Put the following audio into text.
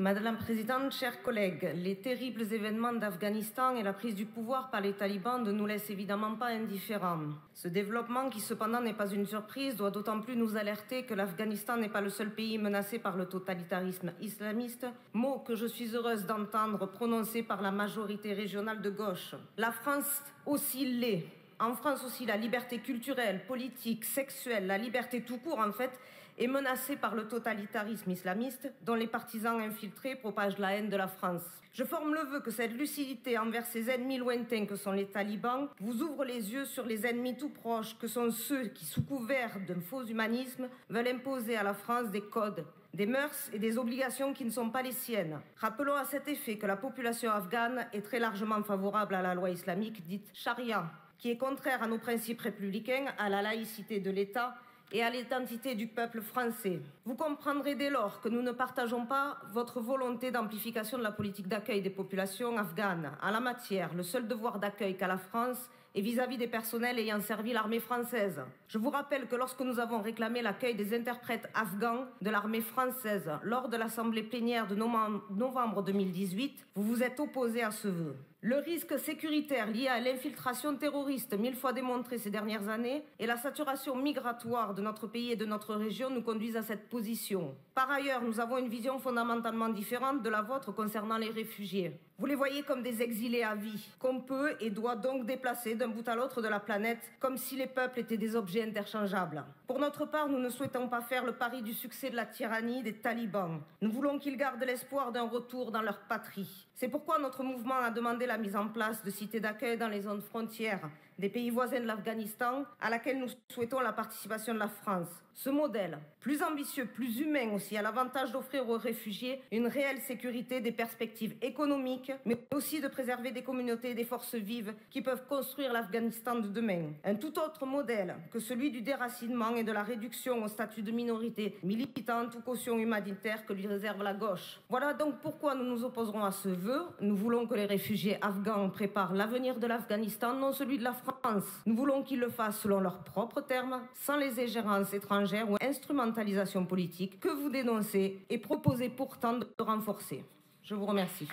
Madame la Présidente, chers collègues, les terribles événements d'Afghanistan et la prise du pouvoir par les talibans ne nous laissent évidemment pas indifférents. Ce développement, qui cependant n'est pas une surprise, doit d'autant plus nous alerter que l'Afghanistan n'est pas le seul pays menacé par le totalitarisme islamiste, mot que je suis heureuse d'entendre prononcé par la majorité régionale de gauche. La France aussi l'est. En France aussi, la liberté culturelle, politique, sexuelle, la liberté tout court en fait, est menacée par le totalitarisme islamiste dont les partisans infiltrés propagent la haine de la France. Je forme le vœu que cette lucidité envers ces ennemis lointains que sont les talibans vous ouvre les yeux sur les ennemis tout proches que sont ceux qui, sous couvert d'un faux humanisme, veulent imposer à la France des codes, des mœurs et des obligations qui ne sont pas les siennes. Rappelons à cet effet que la population afghane est très largement favorable à la loi islamique dite charia, qui est contraire à nos principes républicains, à la laïcité de l'État et à l'identité du peuple français. Vous comprendrez dès lors que nous ne partageons pas votre volonté d'amplification de la politique d'accueil des populations afghanes. En la matière, le seul devoir d'accueil qu'a la France est vis-à-vis des personnels ayant servi l'armée française. Je vous rappelle que lorsque nous avons réclamé l'accueil des interprètes afghans de l'armée française lors de l'assemblée plénière de novembre 2018, vous vous êtes opposé à ce vœu. Le risque sécuritaire lié à l'infiltration terroriste, 1000 fois démontré ces dernières années, et la saturation migratoire de notre pays et de notre région nous conduisent à cette position. Par ailleurs, nous avons une vision fondamentalement différente de la vôtre concernant les réfugiés. Vous les voyez comme des exilés à vie, qu'on peut et doit donc déplacer d'un bout à l'autre de la planète, comme si les peuples étaient des objets interchangeables. Pour notre part, nous ne souhaitons pas faire le pari du succès de la tyrannie des talibans. Nous voulons qu'ils gardent l'espoir d'un retour dans leur patrie. C'est pourquoi notre mouvement a demandé la mise en place de cités d'accueil dans les zones frontières des pays voisins de l'Afghanistan, à laquelle nous souhaitons la participation de la France. Ce modèle, plus ambitieux, plus humain aussi, a l'avantage d'offrir aux réfugiés une réelle sécurité, des perspectives économiques, mais aussi de préserver des communautés et des forces vives qui peuvent construire l'Afghanistan de demain. Un tout autre modèle que celui du déracinement et de la réduction au statut de minorité militante ou caution humanitaire que lui réserve la gauche. Voilà donc pourquoi nous nous opposerons à ce vœu. Nous voulons que les réfugiés afghans préparent l'avenir de l'Afghanistan, non celui de la France. Nous voulons qu'ils le fassent selon leurs propres termes, sans les ingérences étrangères ou instrumentalisation politique que vous dénoncez et proposez pourtant de renforcer. Je vous remercie.